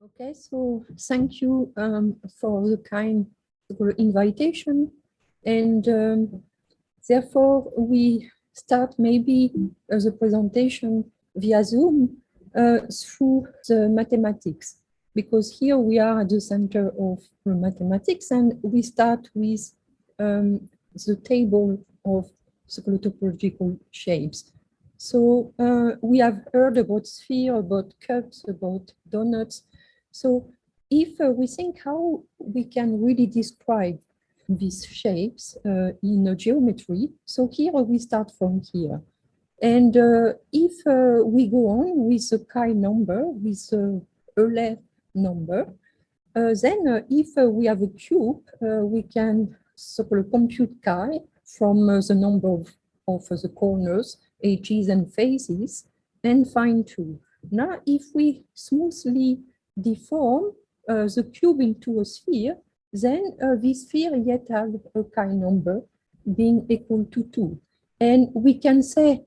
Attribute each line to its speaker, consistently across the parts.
Speaker 1: Okay, so thank you for the kind invitation, and therefore we start maybe the presentation via Zoom through the mathematics, because here we are at the center of mathematics, and we start with the table of topological shapes. So we have heard about sphere, about cups, about donuts. So if we think how we can really describe these shapes in geometry, so here we start from here. And if we go on with a chi number, with a Euler number, then if we have a cube, we can compute chi from the number of the corners, edges and faces, and find 2. Now, if we smoothly deform the cube into a sphere, then this sphere yet has a chi number being equal to 2. And we can say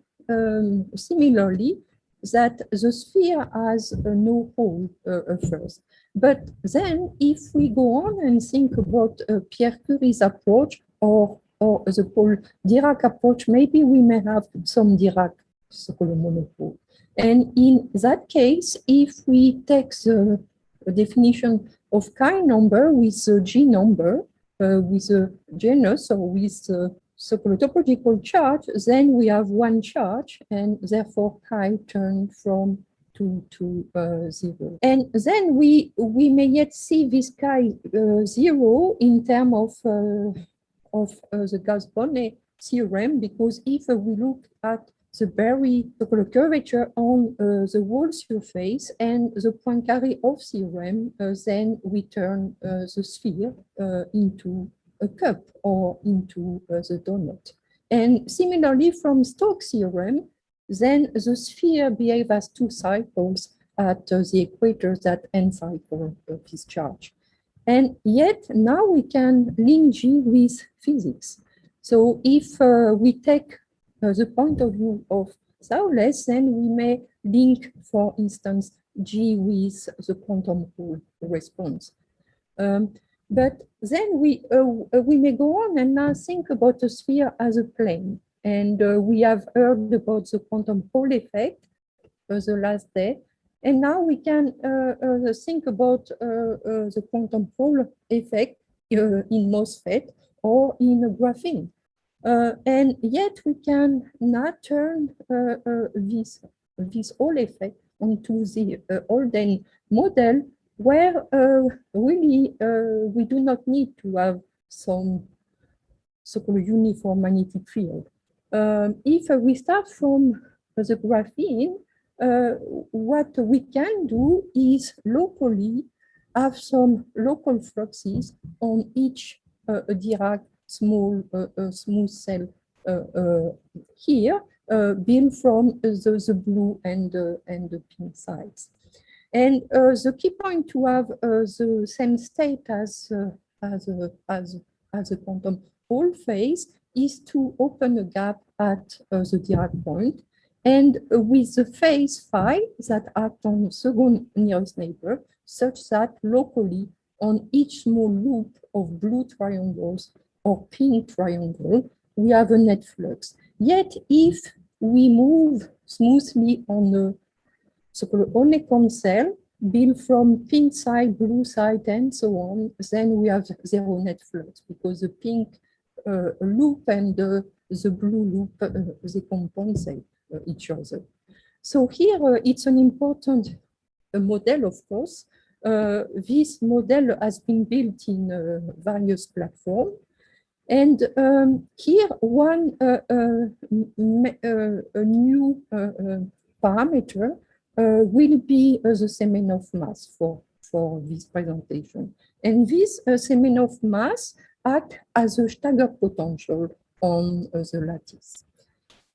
Speaker 1: similarly that the sphere has no hole first. But then if we go on and think about Pierre Curie's approach or the Paul Dirac approach, maybe we may have some Dirac monopole. And in that case, if we take the definition of chi number with the G number, with a genus or with the topological charge, then we have one charge, and therefore chi turned from 2 to 0. And then we may yet see this chi 0 in terms of the Gauss-Bonnet theorem, because if we look at the very curvature on the wall surface and the Poincaré of theorem, then we turn the sphere into a cup or into the donut. And similarly, from Stokes' theorem, then the sphere behaves as 2 cycles at the equator that n cycle of this charge. And yet now we can link G with physics. So if we take the point of view of Thouless, then we may link, for instance, G with the quantum Hall response. But then we may go on and now think about a sphere as a plane. And we have heard about the quantum Hall effect the last day. And now we can think about the quantum Hall effect in MOSFET or in graphene. And yet we can now turn this Hall effect onto the Haldane model, where really we do not need to have some so-called uniform magnetic field. If we start from the graphene, what we can do is locally have some local fluxes on each Dirac small smooth cell here, built from the blue and the pink sides. And the key point to have the same state as a quantum Hall phase is to open a gap at the Dirac point, and with the phase phi that act on the second nearest neighbor, such that locally on each small loop of blue triangles or pink triangle, we have a net flux. Yet if we move smoothly on a so-called Onekon cell, built from pink side, blue side, and so on, then we have 0 net flux, because the pink loop and the blue loop, they compensate each other. So here it's an important model, of course. This model has been built in various platforms. And here one new parameter will be the Semenoff mass for this presentation. And this Semenoff mass acts as a stagger potential on the lattice.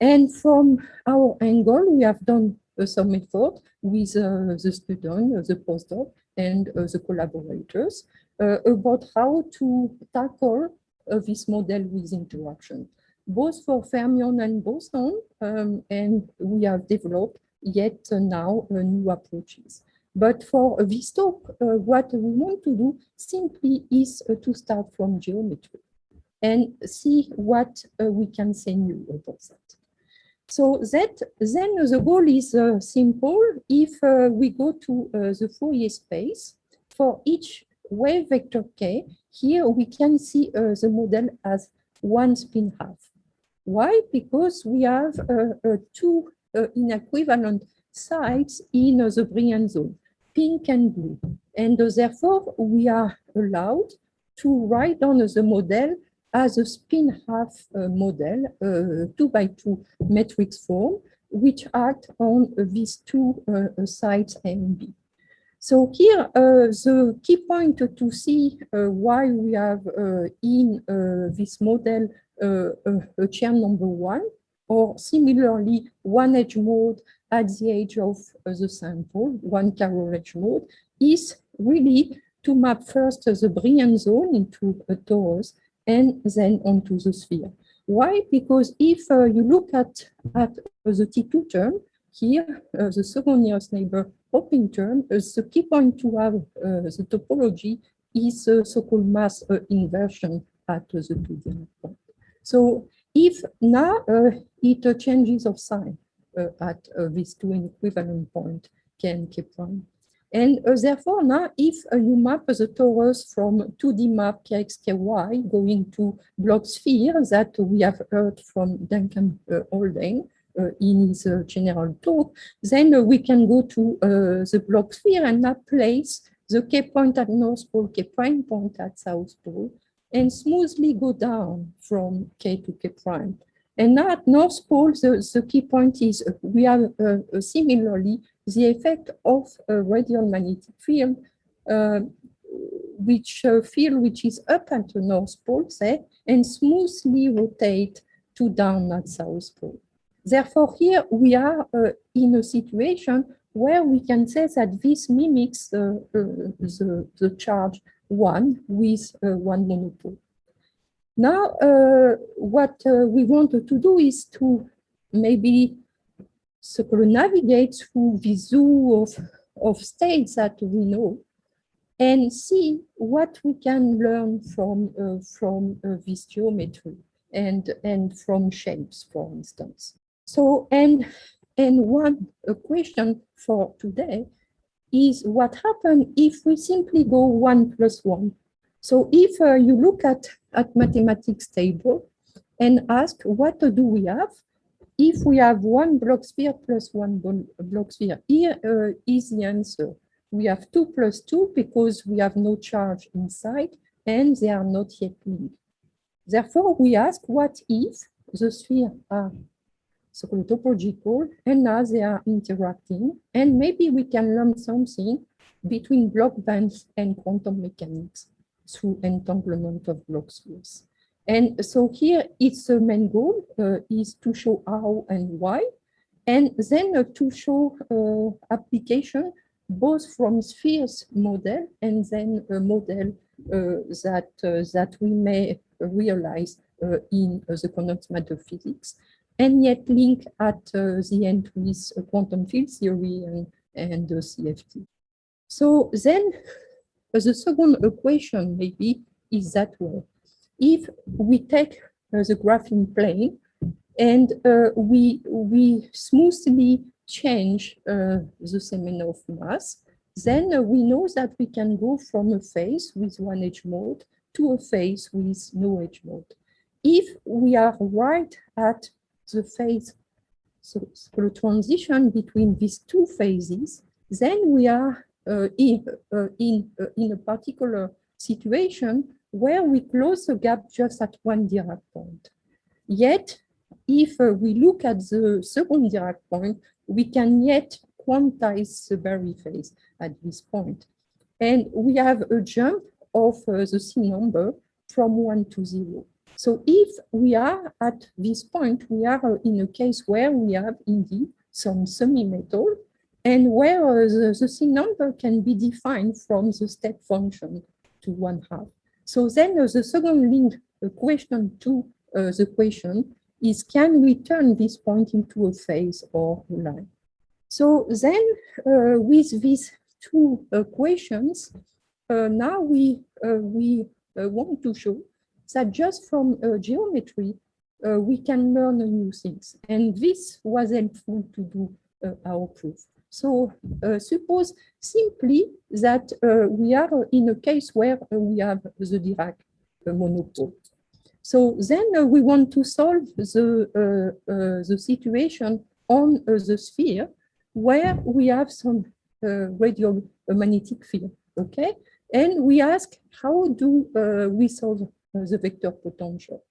Speaker 1: And from our angle, we have done some effort with the student, the postdoc, and the collaborators about how to tackle this model with interaction, both for fermion and boson, and we have developed yet now new approaches. But for this talk, what we want to do simply is to start from geometry and see what we can say new about that. So that then the goal is simple. If we go to the Fourier space, for each wave vector k, here we can see the model as one spin half. Why? Because we have two inequivalent sides in the Brillouin zone, pink and blue. And therefore, we are allowed to write down the model as a spin half model, 2x2 matrix form, which act on these two sides A and B. So here, the key point to see why we have in this model a chair number one, or similarly, one edge mode at the edge of the sample, one Carroll edge mode, is really to map first the Brillouin zone into a torus and then onto the sphere. Why? Because if you look at the T2 term, here, the second nearest neighbor hopping term, the key point to have the topology is so-called mass inversion at the 2 Dirac point. So if now it changes of sign at these two equivalent point, K and K prime. And therefore, now, if you map the torus from 2D map Kx, Ky going to Bloch sphere that we have heard from Duncan Haldane in his general talk, then we can go to the Bloch sphere and now place the K point at North Pole, K prime point at South Pole, and smoothly go down from K to K prime. And now at North Pole, the key point is we have similarly the effect of a radial magnetic field, which is up at the North Pole, say, and smoothly rotate to down at South Pole. Therefore, here we are in a situation where we can say that this mimics the charge 1 with one monopole. Now, what we wanted to do is to maybe navigate through the zoo of states that we know and see what we can learn from this geometry and from shapes, for instance. So, and one question for today is what happens if we simply go 1 plus 1? So if you look at mathematics table and ask what do we have if we have one Bloch sphere plus one Bloch sphere, here is the answer. We have 2 plus 2 because we have no charge inside and they are not yet linked. Therefore, we ask what if the spheres are so-called topological and now they are interacting, and maybe we can learn something between Bloch bands and quantum mechanics through entanglement of Bloch spheres. And so here its main goal is to show how and why, and then to show application both from spheres model and then a model that we may realize in the condensed matter physics, and yet link at the end with quantum field theory and CFT. So then the second equation maybe is that way. If we take the graphene plane and we smoothly change the Semenoff mass, then we know that we can go from a phase with one edge mode to a phase with no edge mode. If we are right at the phase, so the transition between these two phases, then we are in a particular situation where we close the gap just at one Dirac point. Yet, if we look at the second Dirac point, we can yet quantize the Berry phase at this point. And we have a jump of the C number from 1 to 0. So if we are at this point, we are in a case where we have indeed some semimetal and where the C number can be defined from the step function to 1/2. So then the second linked question to the question is, can we turn this point into a phase or a line? So then with these two equations, now we want to show that just from geometry, we can learn new things. And this was helpful to do our proof. So suppose simply that we are in a case where we have the Dirac monopole. So then we want to solve the situation on the sphere where we have some radial magnetic field, okay? And we ask, how do we solve the vector potential?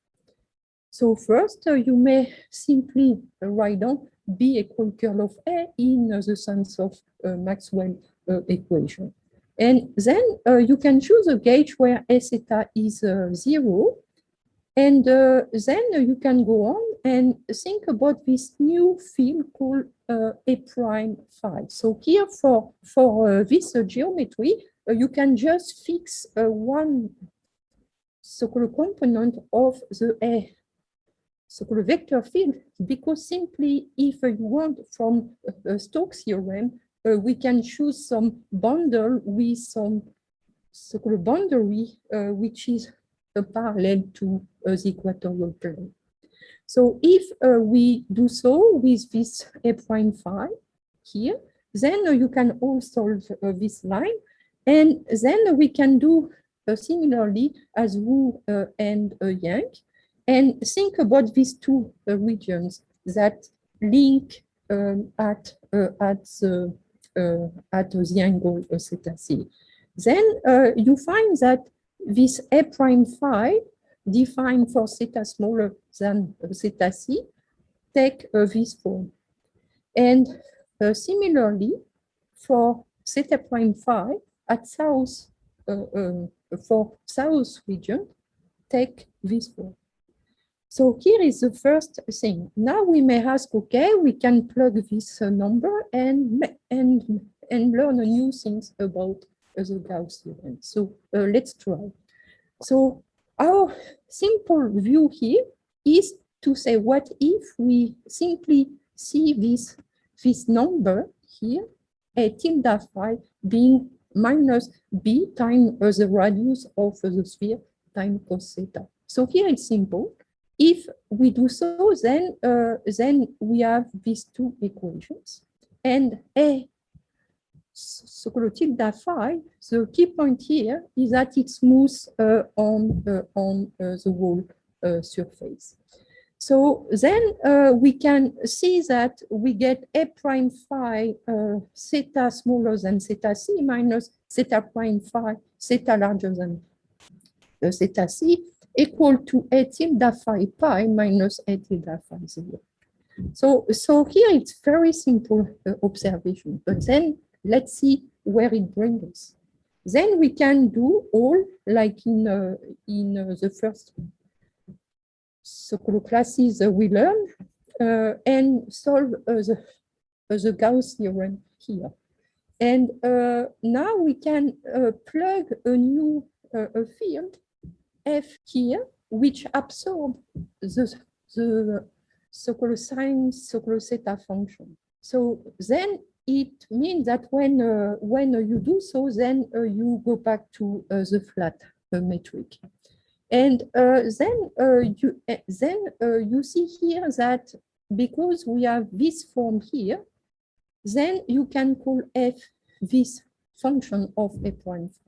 Speaker 1: So first, you may simply write down B equal curl of A in the sense of Maxwell equation. And then you can choose a gauge where A theta is 0. And then you can go on and think about this new field called A prime phi. So here for this geometry, you can just fix one so-called component of the A so-called vector field, because simply if you want from Stokes theorem, we can choose some bundle with some so-called boundary which is parallel to the equatorial plane. So if we do so with this A prime phi here, then you can also solve this line, and then we can do similarly as Wu and Yang, and think about these two regions that link at the angle theta c. Then you find that this A prime phi defined for theta smaller than theta c take this form. And similarly, for theta prime phi at south, for south region, take this form. So here is the first thing. Now we may ask, okay, we can plug this number and learn new things about the Gauss theorem. So let's try. So our simple view here is to say, what if we simply see this number here, A tilde phi, being minus B times the radius of the sphere times cos theta. So here it's simple. If we do so, then we have these two equations, and A so-called tilde phi, the key point here is that it's smooth on the whole surface. So then we can see that we get A prime phi theta smaller than theta c minus theta prime phi theta larger than theta c equal to A tilde phi pi minus A tilde phi 0. So here it's very simple observation, but then let's see where it brings us. Then we can do all like in the first so-called classes we learn and solve the Gauss theorem here. And now we can plug a new field F here, which absorb the so-called sine so-called theta function. So then it means that when you do so, then you go back to the flat metric. And then you see here that because we have this form here, then you can call F this function of A prime phi.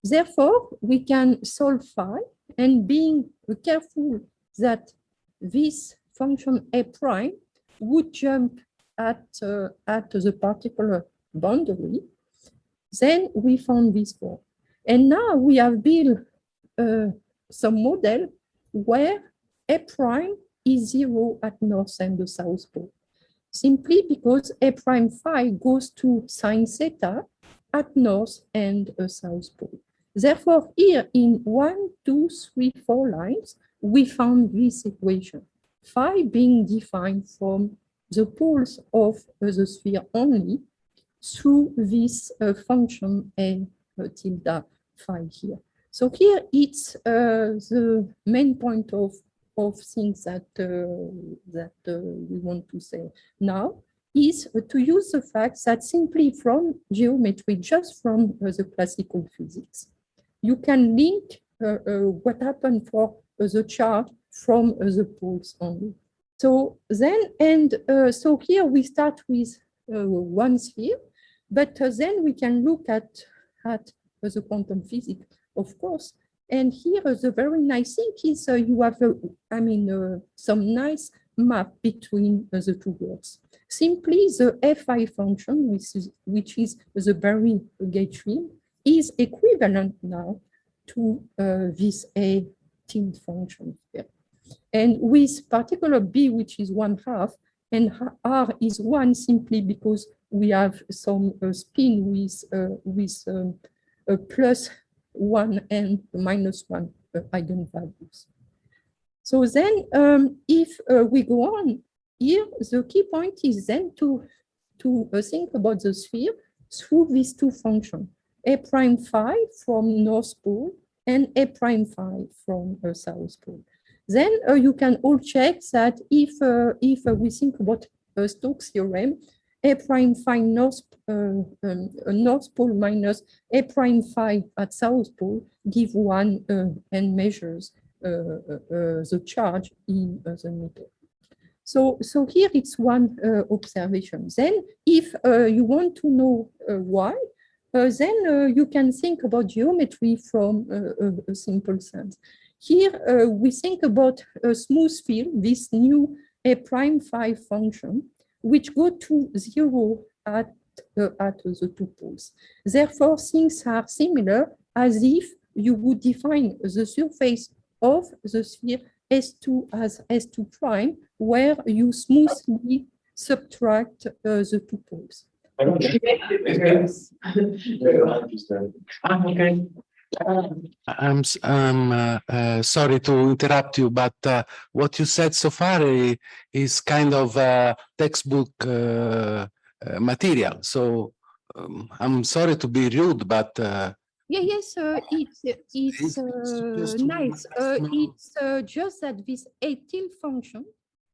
Speaker 1: Therefore, we can solve phi, and being careful that this function A prime would jump at the particular boundary, then we found this form. And now we have built some model where A prime is 0 at north and the south pole, simply because A prime phi goes to sine theta at north and south pole. Therefore, here in 1, 2, 3, 4 lines, we found this equation, phi being defined from the poles of the sphere only through this function A tilde phi here. So here it's the main point of things that we want to say now. is to use the fact that simply from geometry, just from the classical physics, you can link what happened for the charge from the poles only. So then, so here we start with one sphere, but then we can look at the quantum physics, of course. And here, the very nice thing is you have, some nice map between the two works. Simply the fi function, which is the Berry gauge field, is equivalent now to this a tilde function here. And with particular b, which is 1/2, and r is 1 simply because we have some spin with plus 1 and minus 1 eigenvalues. So then if we go on here, the key point is then to think about the sphere through these two functions, a prime phi from North Pole and a prime phi from South Pole. Then you can all check that if we think about Stokes theorem, a prime phi North Pole minus a prime phi at South Pole give 1 and measures the charge in the middle. So here it's one observation. Then if you want to know why, then you can think about geometry from a simple sense. Here we think about a smooth field, this new a prime phi function, which go to 0 at the two poles. Therefore, things are similar as if you would define the surface of the sphere S2 as S2 prime, where you smoothly subtract the two poles.
Speaker 2: Okay. I'm sorry to interrupt you, but what you said so far is kind of textbook material. So I'm sorry to be rude, but
Speaker 1: Yes, it's nice. It's just that this a tilde function,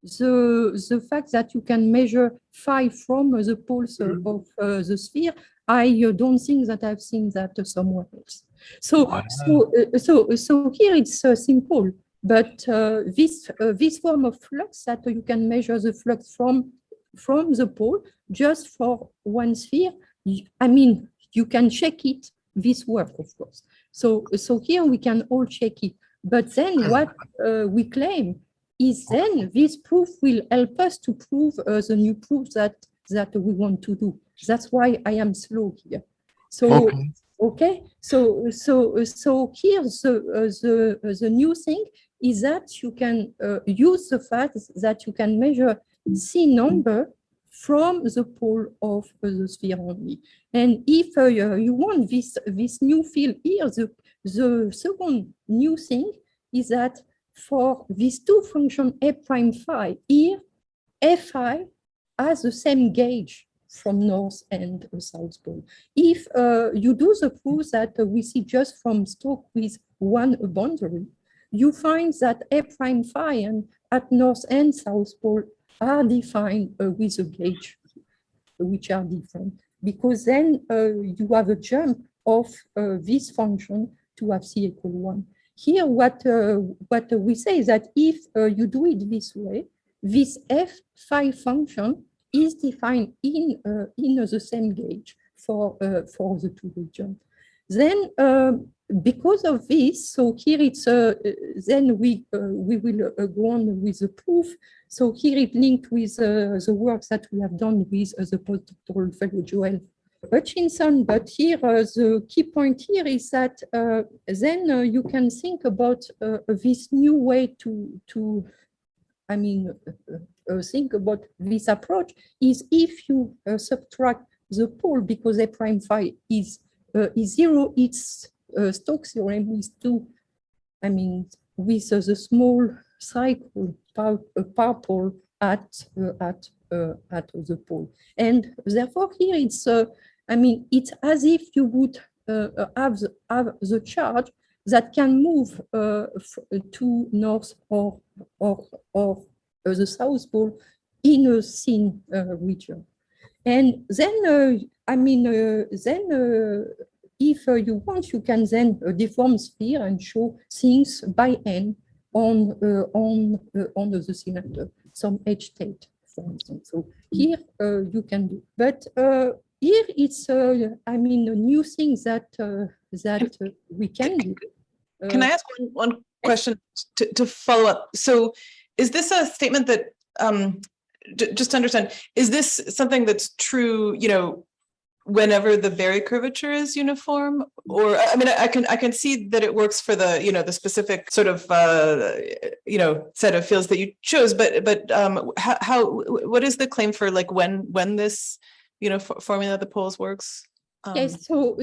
Speaker 1: the fact that you can measure phi from the poles of the sphere, I don't think that I've seen that somewhere else. So here it's simple, but this form of flux that you can measure the flux from the pole just for one sphere, I mean, you can check it. This work, of course. So here we can all check it. But then what we claim is then this proof will help us to prove the new proof that we want to do. That's why I am slow here. So okay. So here the new thing is that you can use the fact that you can measure C number from the pole of the sphere only. And if you want this new field here, the second new thing is that for these two functions, a prime phi, here, fi has the same gauge from North and South Pole. If you do the proof that we see just from Stokes with one boundary, you find that a prime phi and at North and South Pole are defined with a gauge, which are different, because then you have a jump of this function to have C equal 1. Here, what we say is that if you do it this way, this f phi function is defined in the same gauge for the two regions. Then, because of this, so here it's then we will go on with the proof. So here it linked with the works that we have done with the postdoctoral fellow Joel Hutchinson. But here the key point here is that then you can think about this new way to think about this approach is if you subtract the pole because a prime phi is 0, it's Stokes theorem with with the small cycle purple at the pole, and therefore here it's it's as if you would have the charge that can move to North or the South Pole in a thin region. And then, if you want, you can then deform sphere and show things by hand on the cylinder, some edge state, for instance. So here you can do, but here it's a new thing that we can do.
Speaker 3: Can I ask one question to follow up? So, is this a statement that just to understand? Is this something that's true? Whenever the Berry curvature is uniform, or I mean, I can see that it works for the the specific sort of set of fields that you chose, but how what is the claim for like when this formula of the poles works?
Speaker 1: Yes, so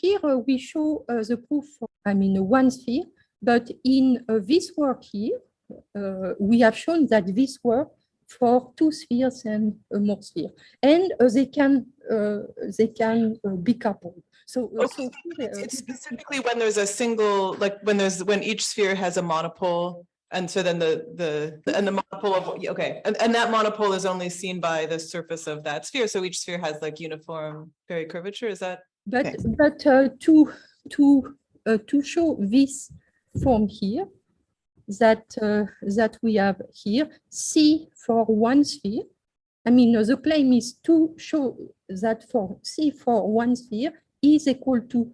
Speaker 1: here we show the proof for, one sphere, but in this work here we have shown that this works for two spheres and more sphere, and they can be coupled. So
Speaker 3: it's specifically when there's a single, like when each sphere has a monopole, and so then the monopole of and that monopole is only seen by the surface of that sphere. So each sphere has like uniform Berry curvature. Is that?
Speaker 1: But to show this form here, that we have here, C for one sphere. The claim is to show that for C for one sphere is equal to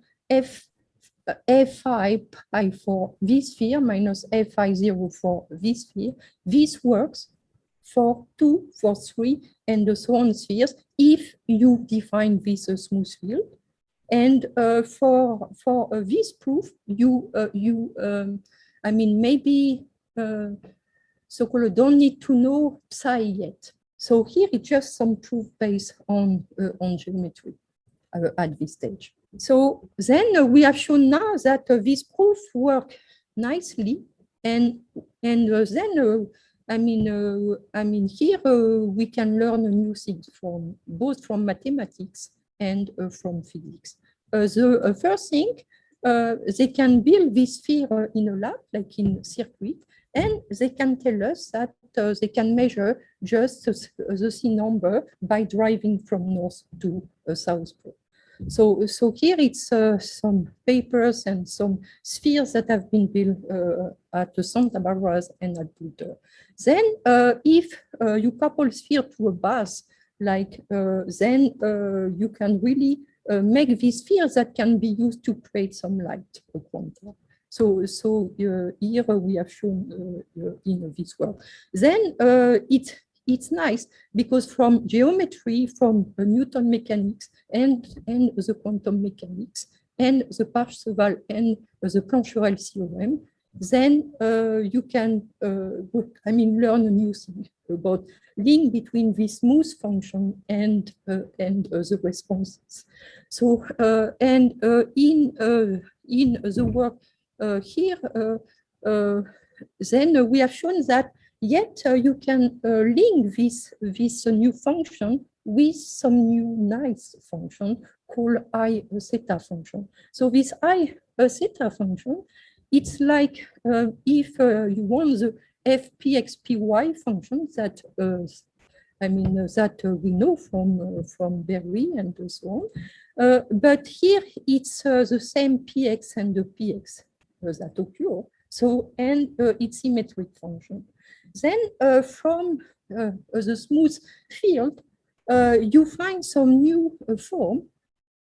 Speaker 1: Fi pi for this sphere minus Fi0 for this sphere. This works for 2, for 3, and so on spheres if you define this smooth field. And for this proof, maybe so-called don't need to know psi yet. So here it's just some proof based on geometry at this stage. So then we have shown now that this proof work nicely, and then here we can learn new things from both from mathematics and from physics. The first thing, they can build this sphere in a lab, like in circuit, and they can tell us that they can measure just the C number by driving from north to south pole. So here it's some papers and some spheres that have been built at the Santa Barbara and at Bloch. Then if you couple sphere to a base, like then you can really make these spheres that can be used to create some light quanta. So here we have shown in this work. Then it's nice because from geometry, from Newton mechanics and the quantum mechanics and the Parseval and the Plancherel theorem, then you can learn a new thing about link between this smooth function and the responses. So in the work here, then we have shown that yet you can link this new function with some new nice function called I theta function. So this I theta function, it's like if you want the fpxpy function that that we know from Berry and so on, but here it's the same px and the px that occur. So and it's symmetric function. Then from the smooth field, you find some new form.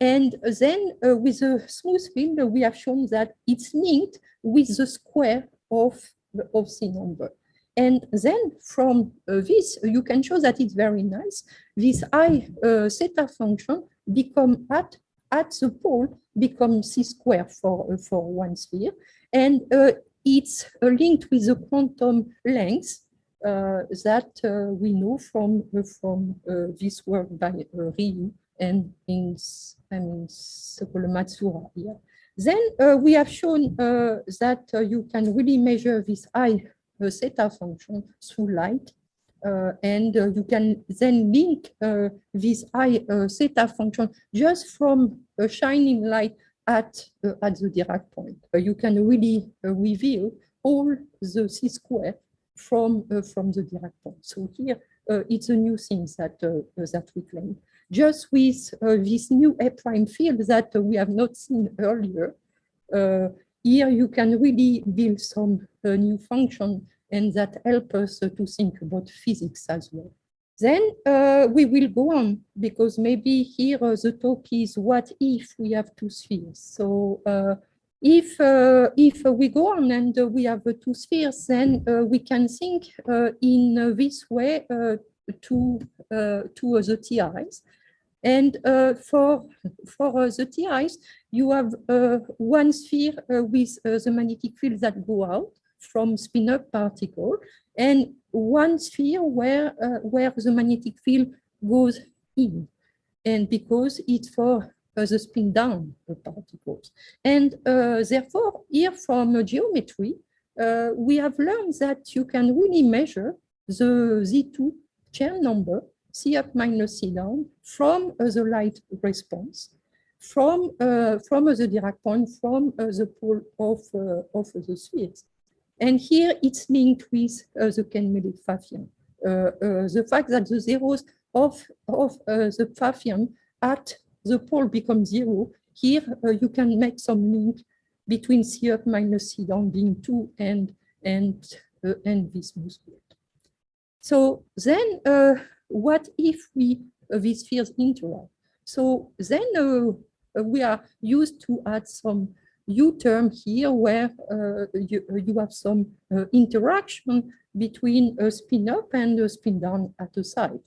Speaker 1: And then with the smooth field, we have shown that it's linked with the square of C number. And then from this, you can show that it's very nice. This I theta function become at the pole become C square for one sphere. And it's linked with the quantum length that we know from this work by Ryu and in Matsura here. Then we have shown that you can really measure this I theta function through light, and you can then link this I theta function just from a shining light at the Dirac point. You can really reveal all the C square from the Dirac point. So here it's a new thing that we claim. Just with this new A prime field that we have not seen earlier, here you can really build some new function, and that help us to think about physics as well. Then we will go on, because maybe here the talk is what if we have two spheres. So if we go on and we have two spheres, then we can think in this way to the TIs. And for the TIs, you have one sphere with the magnetic field that go out from spin-up particle, and one sphere where the magnetic field goes in, and because it's for the spin down particles. And therefore, here from geometry, we have learned that you can really measure the Z2 chain number, C up minus C down, from the light response, from the Dirac point, from the pole of the spheres. And here it's linked with the Kenmelic Pfaffian. The fact that the zeros of the Pfaffian at the pole become zero, here you can make some link between C up minus C down being 2 and this smooth field. So then what if these spheres interact? So then we are used to add some U-term here where you have some interaction between a spin up and a spin down at the side.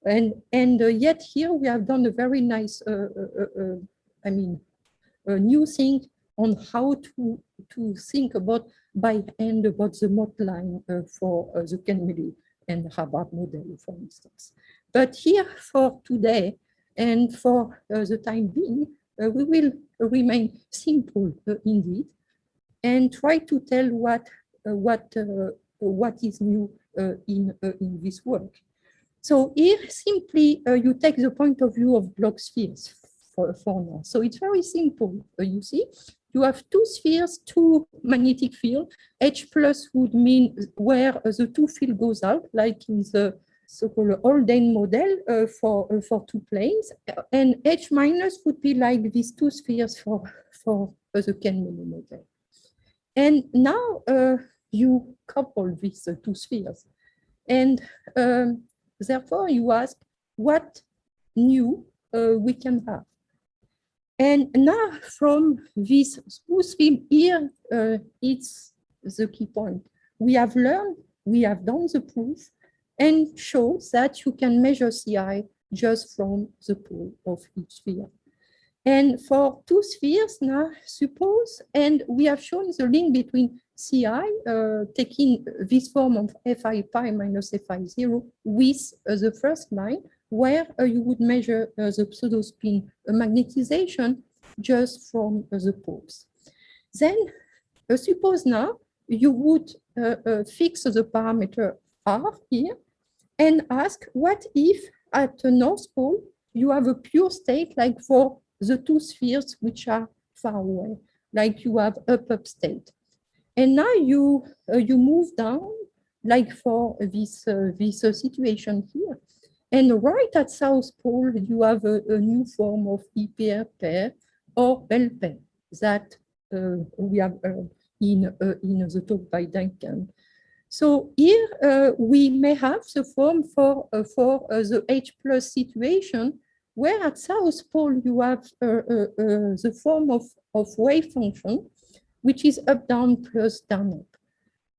Speaker 1: And yet here we have done a very nice, a new thing on how to think about by hand about the Mott line for the Kenmelic and Hubbard model, for instance. But here for today and for the time being, we will remain simple indeed, and try to tell what is new in this work. So here simply you take the point of view of Bloch spheres for now. So it's very simple. You see, you have two spheres, two magnetic field. H plus would mean where the two field goes out, like in the so-called Haldane model for two planes, and H minus would be like these two spheres for the Kenmelic model. And now you couple these two spheres, and therefore you ask what new we can have. And now from this smooth field here, it's the key point. We have learned, we have done the proof, and shows that you can measure CI just from the pole of each sphere. And for two spheres now, suppose, and we have shown the link between CI, taking this form of Fi pi minus Fi 0 with the first line, where you would measure the pseudospin magnetization just from the poles. Then suppose now you would fix the parameter R here, and ask what if at the North Pole you have a pure state like for the two spheres which are far away, like you have up state. And now you move down like for this situation here. And right at South Pole you have a new form of EPR pair or Bell pair that we have in the talk by Duncan. So here we may have the form for the H plus situation, where at South Pole you have the form of wave function, which is up, down, plus, down, up.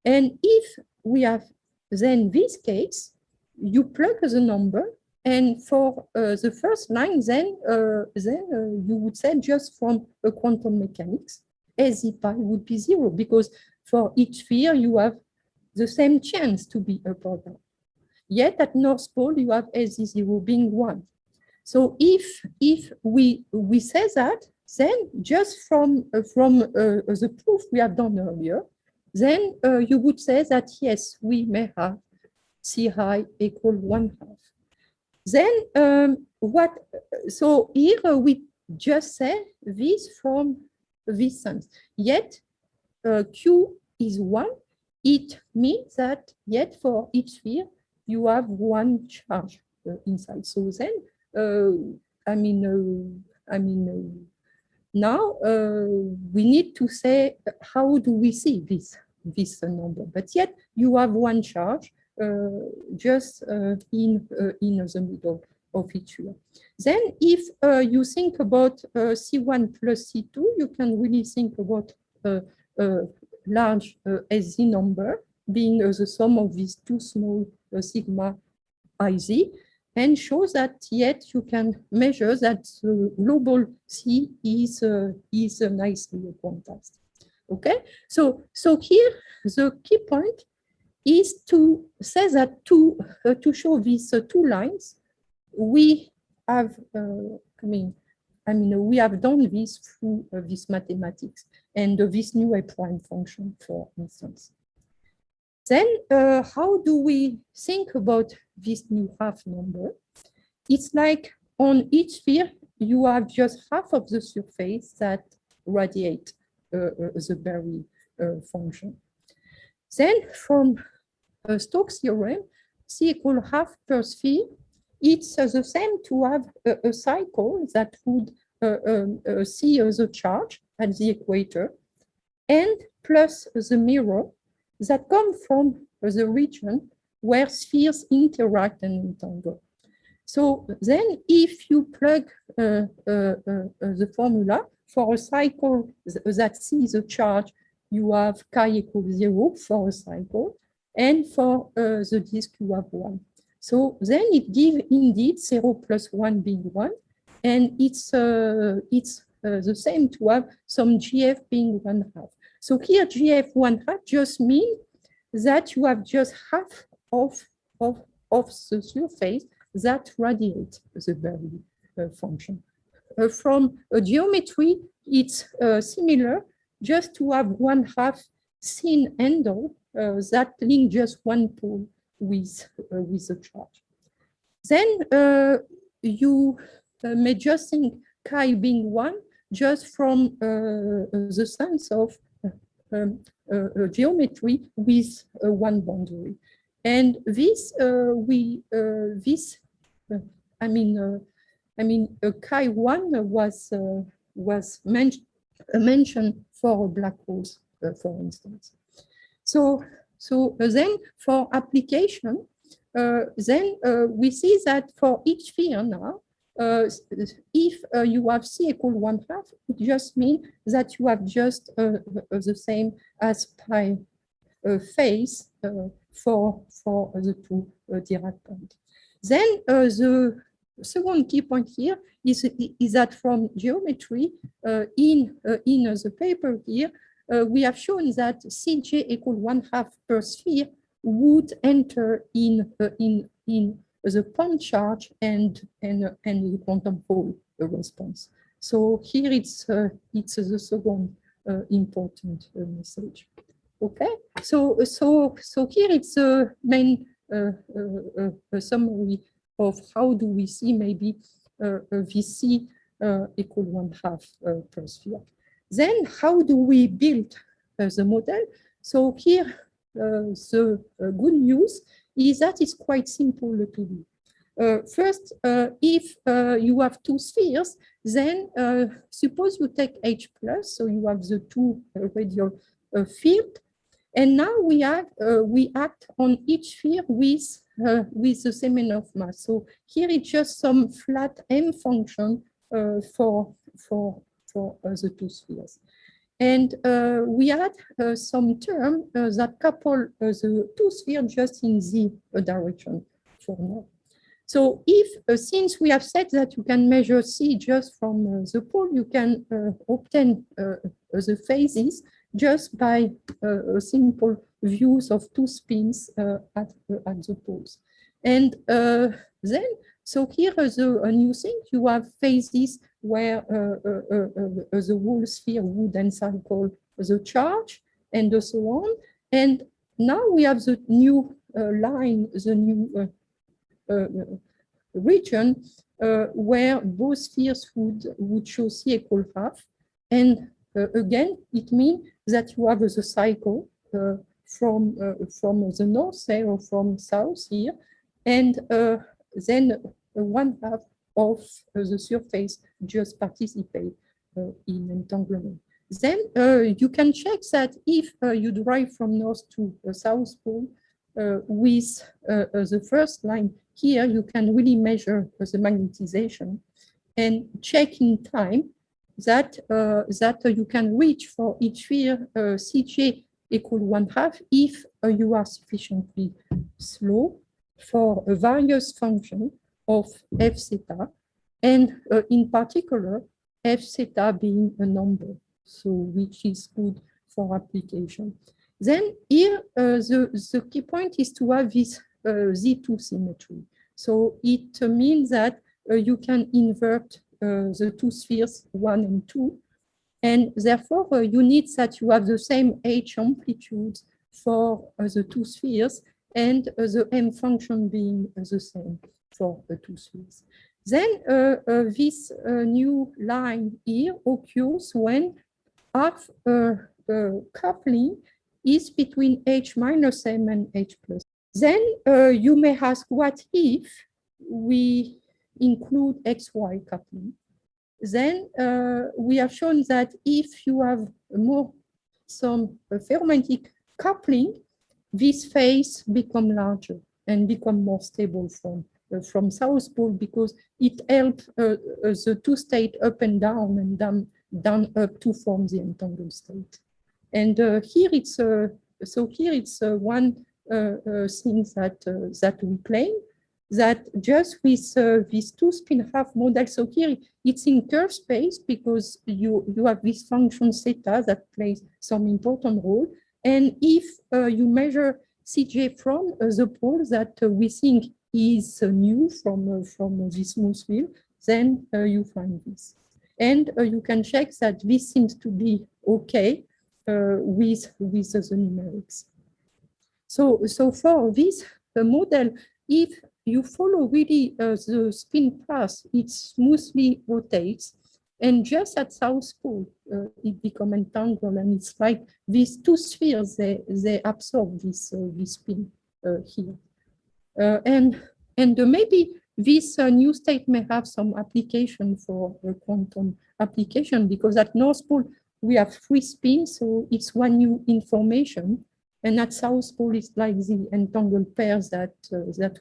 Speaker 1: And if we have then this case, you plug the number, and for the first line, then you would say just from quantum mechanics, SZ pi would be 0, because for each sphere you have the same chance to be up or down. Yet at North Pole, you have SZ0 being 1. So if we say that, then just from the proof we have done earlier, then you would say that yes, we may have C high equal 1/2. Then so here we just say this from this sense. Yet Q is 1. It means that yet for each sphere, you have one charge inside. So then, now we need to say, how do we see this number? But yet you have one charge just in the middle of each sphere. Then if you think about C1 plus C2, you can really think about a large SZ number being the sum of these two small sigma IZ, and shows that yet you can measure that the global C is nicely quantized. Okay, so here the key point is to say that to show these two lines, we have we have done this through this mathematics and this new A prime function, for instance. Then how do we think about this new half number? It's like on each sphere, you have just half of the surface that radiate the Berry function. Then from Stokes' theorem, C equal half per sphere, it's the same to have a cycle that would see the charge at the equator and plus the mirror that come from the region where spheres interact and entangle. So then if you plug the formula for a cycle that sees a charge, you have chi equals 0 for a cycle, and for the disk you have 1. So then it gives indeed 0 plus 1 being 1, and it's the same to have some GF being 1/2. So here GF 1/2 just means that you have just half of the surface that radiates the Berry function. From geometry, it's similar, just to have 1/2 thin handle that link just one pole with the charge. Then you may just think chi being 1 just from the sense of geometry with one boundary. And this chi 1 was mentioned for black holes, for instance. So then for application, then we see that for each sphere now, if you have C equal 1/2, it just means that you have just the same as pi phase for the two Dirac points. Then the second key point here is that from geometry in the paper here, we have shown that Cj equal 1/2 per sphere would enter in the point charge and the quantum pole response. So here it's the second important message. Okay, so here it's a main summary of how do we see maybe VC equal 1/2 per sphere. Then how do we build the model? So here the good news is that it's quite simple to do. First, if you have two spheres, then suppose you take H plus, so you have the two radial field, and now we act on each sphere with the Semenoff mass. So here it's just some flat M function for the two spheres. And we had some term that couple the two spheres just in the direction for now. So if, since we have said that you can measure C just from the pole, you can obtain the phases just by simple views of two spins at the poles. And then, so here is a new thing, you have phases where the whole sphere would encircle the charge and so on. And now we have the new line, the new region where both spheres would show C equal 1/2. And again, it means that you have the cycle from the north, say, or from south here, and then 1/2 of the surface just participate in entanglement. Then you can check that if you derive from north to south pole with the first line here, you can really measure the magnetization and check in time that you can reach for each sphere Cj equal 1/2 if you are sufficiently slow for a various function of f theta, and in particular f theta being a number, so which is good for application. Then here the key point is to have this Z2 symmetry. So it means that you can invert the two spheres 1 and 2, and therefore you need that you have the same h amplitudes for the two spheres, and the m function being the same for the two spheres. Then this new line here occurs when half coupling is between h minus m and h plus. Then you may ask, what if we include xy coupling? Then we have shown that if you have some ferromagnetic coupling, this phase become larger and become more stable from south pole, because it helps the two state up and down up to form the entangled state. And here it's one thing that we claim, that just with these two spin half models. So here it's in curve space because you have this function theta that plays some important role. And if you measure Cj from the pole that we think is new from this smooth field, then you find this. And you can check that this seems to be okay with the numerics. So for this model, if you follow really the spin path, it smoothly rotates, and just at south pole, it becomes entangled, and it's like these two spheres, they absorb this spin here. And maybe this new state may have some application for quantum application, because at north pole, we have 3 spins, so it's one new information. And at south pole, it's like the entangled pairs that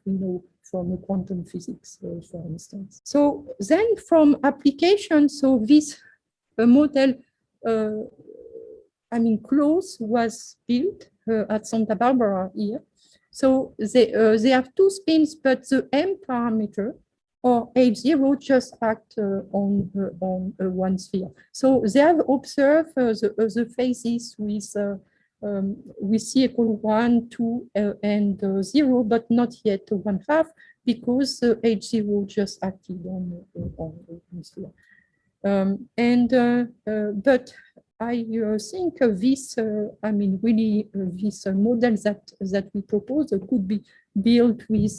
Speaker 1: we know from quantum physics, for instance. So then from application, so this model, close was built at Santa Barbara here. So they have 2 spins, but the m parameter or H0 just act on one sphere. So they have observed the phases with C equal 1, 2, and 0, but not yet 1/2, because H0 just acted on one sphere. But I think this, really this model that we propose could be built with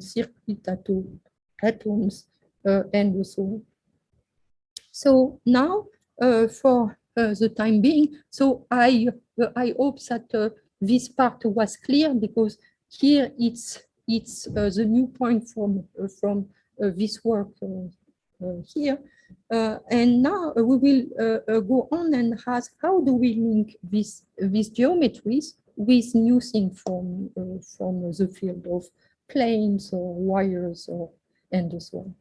Speaker 1: circuit atoms and so on. So now for the time being, so I hope that this part was clear, because here it's the new point from this work here. And now we will go on and ask, how do we link these geometries with new things from the field of planes or wires and so on.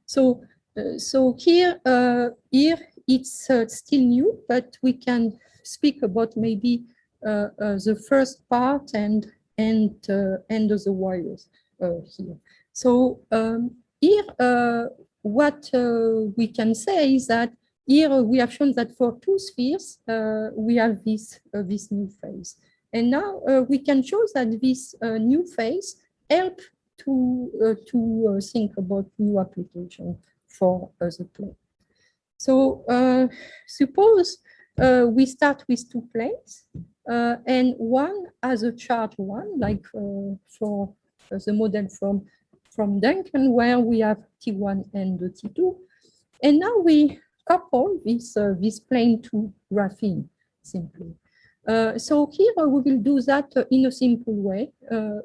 Speaker 1: So here it's still new, but we can speak about maybe the first part and the wires here. So here what we can say is that here we have shown that for 2 spheres we have this new phase, and now we can show that this new phase help to think about new application for the plane. So suppose we start with 2 planes, and one has a charge 1, like for the model from Duncan, where we have T1 and T2, and now we couple this plane to graphene simply. So here we will do that in a simple way,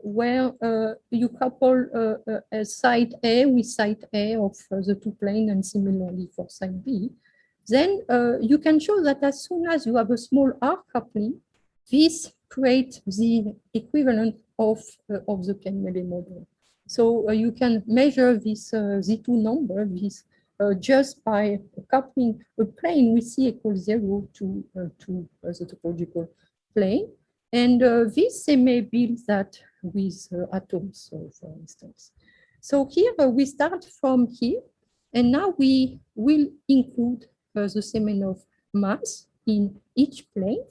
Speaker 1: where you couple side A with side A of the two planes, and similarly for side B. Then you can show that as soon as you have a small R coupling, this creates the equivalent of the Kenmele model. So you can measure this Z2 number, this just by coupling a plane with C equals 0 to the topological plane. And this may build that with atoms, for instance. So here we start from here, and now we will include the Semenoff mass in each plane.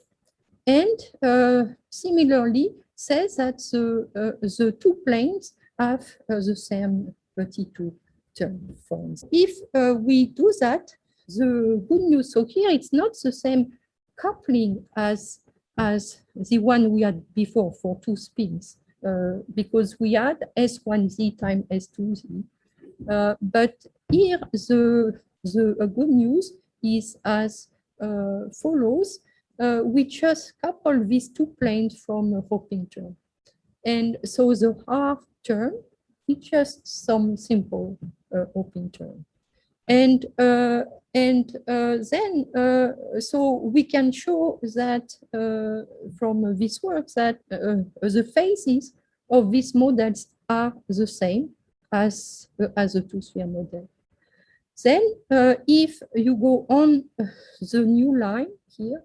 Speaker 1: And similarly, says that the two planes have the same T2 term forms. If we do that, the good news, so here it's not the same coupling as the one we had before for two spins, because we had S1Z times S2Z. But here the good news is as follows. We just couple these two planes from a hopping term. And so the R term is just some simple hopping term. And then, so we can show that from this work that the phases of these models are the same as the two-sphere model. Then, if you go on the new line here,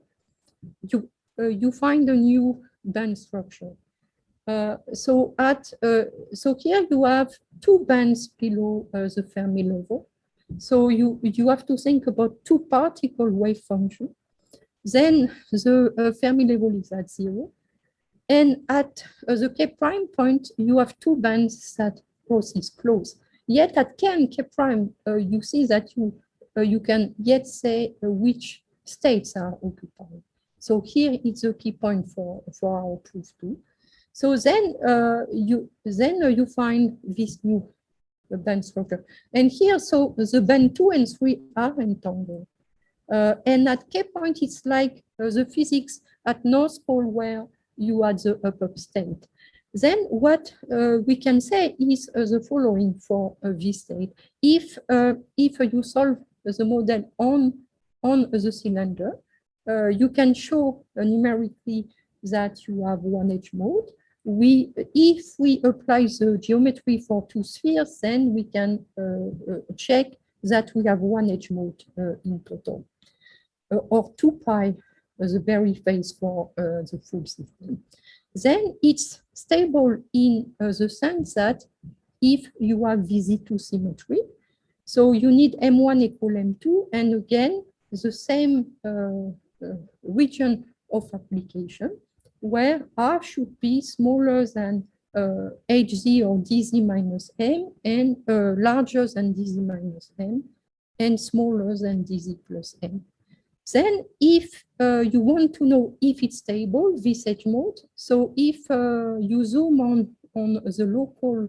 Speaker 1: you find a new band structure. So here you have two bands below the Fermi level. So you have to think about two particle wave function. Then the Fermi level is at 0. And at the K prime point, you have two bands that both is close. Yet at K and K prime, you see that you can yet say which states are occupied. So here is a key point for our proof too. So then you find this new band structure. And here, so the band 2 and 3 are entangled. And at K point, it's like the physics at North Pole where you had the upper state. Then what we can say is the following for this state. If you solve the model on the cylinder, you can show numerically that you have one edge mode. If we apply the geometry for two spheres, then we can check that we have one edge mode in total, or 2 pi, the Berry phase for the full system. Then it's stable in the sense that if you have VZ2 symmetry, so you need M1 equal M2, and again, the same region of application, where R should be smaller than HZ or DZ minus M, and larger than DZ minus M, and smaller than DZ plus M. Then if you want to know if it's stable, this edge mode, so if you zoom on the local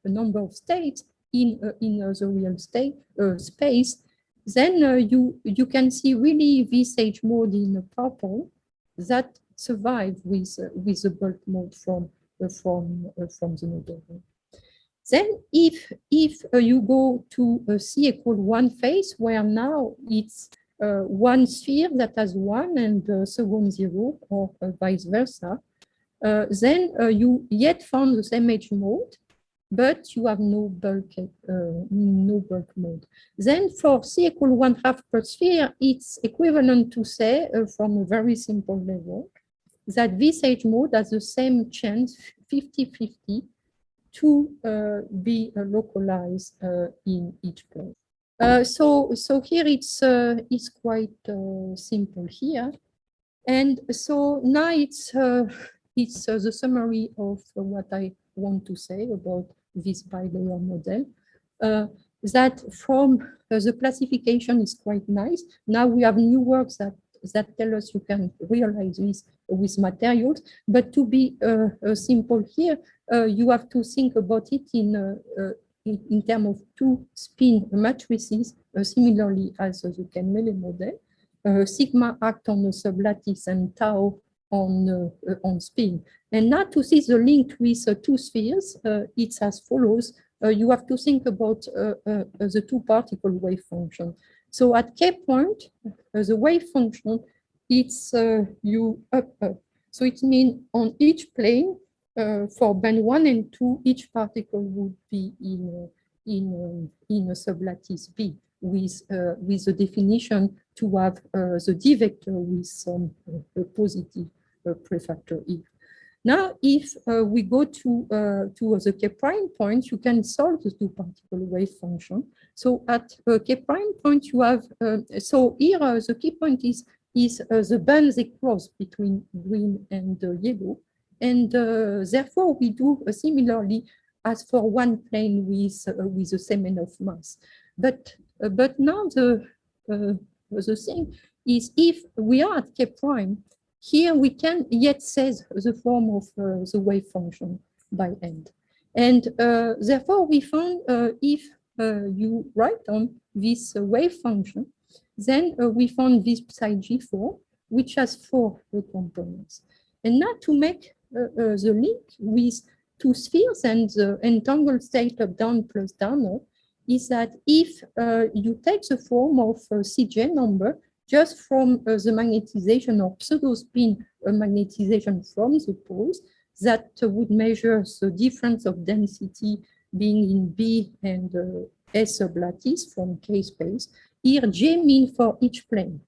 Speaker 1: number of states in the real state space, then you can see really this edge mode in purple that survive with the bulk mode from the nodal. Then if you go to a C equal 1 phase, where now it's one sphere that has 1 and the second 0, or vice versa, then you yet found the same edge mode, but you have no bulk mode. Then for C equal 1/2 per sphere, it's equivalent to say, from a very simple level, that this edge mode has the same chance, 50-50, to be localized in each plane. So here it's quite simple here. And so now it's the summary of what I want to say about this bilayer model, that from the classification is quite nice. Now we have new works that tell us you can realize this with materials, but to be simple here, you have to think about it in terms of two spin matrices, similarly as the Kenmele model. sigma act on the sublattice and tau on spin. And now to see the link with two spheres, it's as follows. You have to think about the two-particle wave function. So at k point, the wave function, it's u up, up. So it means on each plane, for band 1 and 2, each particle would be in a sublattice B with the definition to have the D vector with some positive prefactor E. Now, if we go to the k prime point, you can solve the two-particle wave function. So at k prime point, you have, so here the key point is the bands they cross between green and yellow. And therefore, we do similarly as for one plane with the Semenoff mass. But now the thing is, if we are at k prime, here we can yet say the form of the wave function by end. And therefore, we found if you write on this wave function, then we found this psi G4, which has 4 components. And now to make the link with two spheres and the entangled state of down plus down up is that if you take the form of Cj number just from the magnetization or pseudo-spin magnetization from the poles, that would measure the difference of density being in B and S sublattice from K space. Here, J mean for each plane,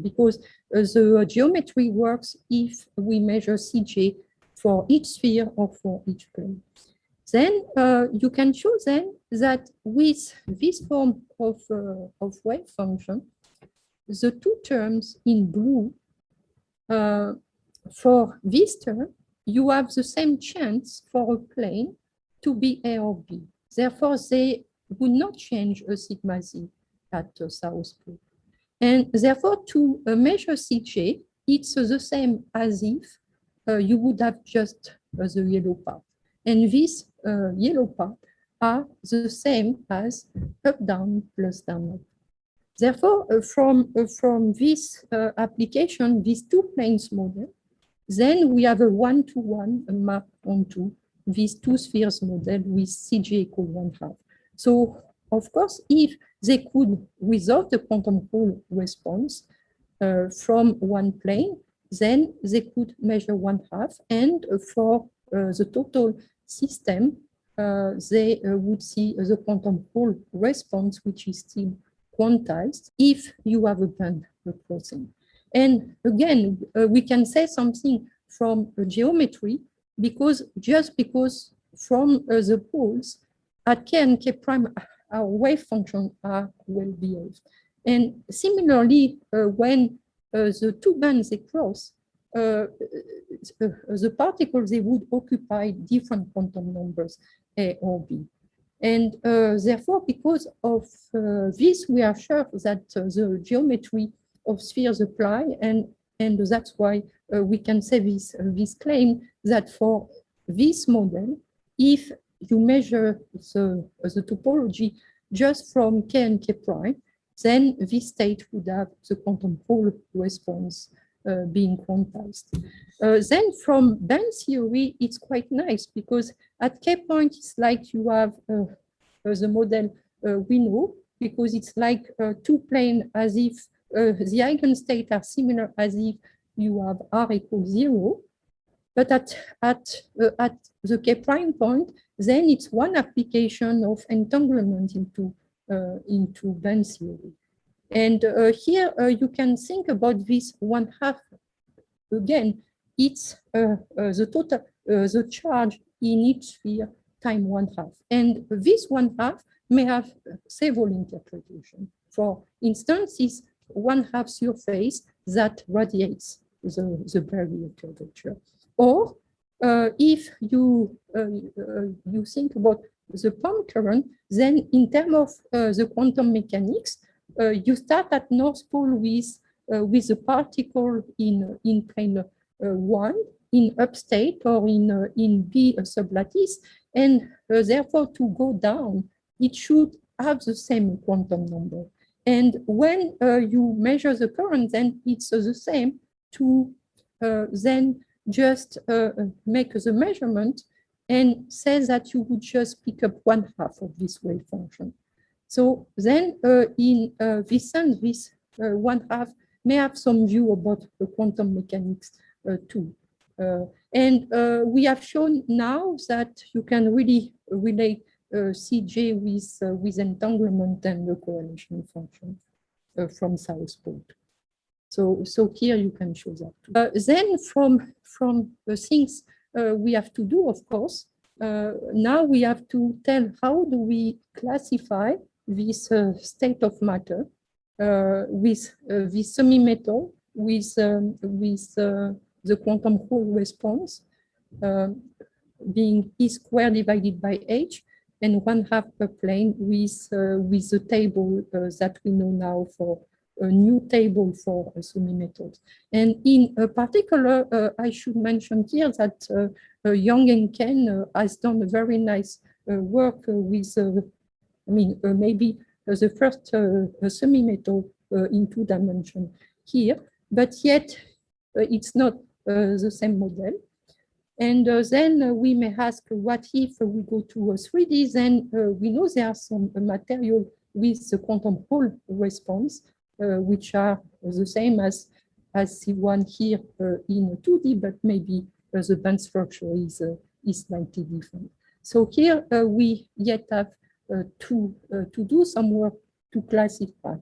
Speaker 1: because the geometry works if we measure Cj for each sphere or for each plane. Then you can show then that with this form of wave function, the two terms in blue, for this term, you have the same chance for a plane to be A or B. Therefore, they would not change a sigma z at South Pole. And therefore, to measure Cj, it's the same as if you would have just the yellow part. And this yellow part are the same as up, down, plus down, up. Therefore, from this application, these two planes model, then we have a one-to-one map onto these two spheres model with Cj equal 1/2. So, of course, if they could, without the quantum Hall response from one plane, then they could measure 1/2. And for the total system, they would see the quantum Hall response, which is still quantized if you have a band crossing. And again, we can say something from geometry because from the poles at k and k prime, our wave functions are well behaved. And similarly, when the two bands they cross, the particles they would occupy different quantum numbers, A or B. And therefore, because of this, we are sure that the geometry of spheres apply, and that's why we can say this claim that for this model, if you measure the topology just from k and k prime, then this state would have the quantum Hall response being quantized. Then from band theory, it's quite nice because at k point, it's like you have the model we know, because it's like two planes as if the eigenstate are similar as if you have R equals 0. But at the k prime point, then it's one application of entanglement into band theory. And here you can think about this 1/2. Again, it's the total, the charge in each sphere time 1/2. And this 1/2 may have several interpretations. For instance, it's 1/2 surface that radiates the barrier curvature. Or if you think about the pump current, then in terms of the quantum mechanics, you start at North Pole with the particle in plane 1, in upstate or in B sublattice, and therefore to go down, it should have the same quantum number. And when you measure the current, then it's the same to then just make the measurement and say that you would just pick up 1/2 of this wave function. So then in this sense, this 1/2 may have some view about the quantum mechanics too. And we have shown now that you can really relate CJ with entanglement and the correlation function from South Pole. So here you can show that too. Then from the things we have to do, of course, now we have to tell how do we classify this state of matter with this semimetal, with the quantum Hall response being E squared divided by H, and 1/2 per plane with the table that we know now for a new table for semimetals. And in particular, I should mention here that Yang and Ken has done a very nice work with, maybe the first semimetal in 2 dimensions here, but yet it's not the same model. And then we may ask, what if we go to 3D? Then we know there are some material with the quantum Hall response, which are the same as the one here in 2D, but maybe the band structure is slightly different. So here we yet have to do some work to classify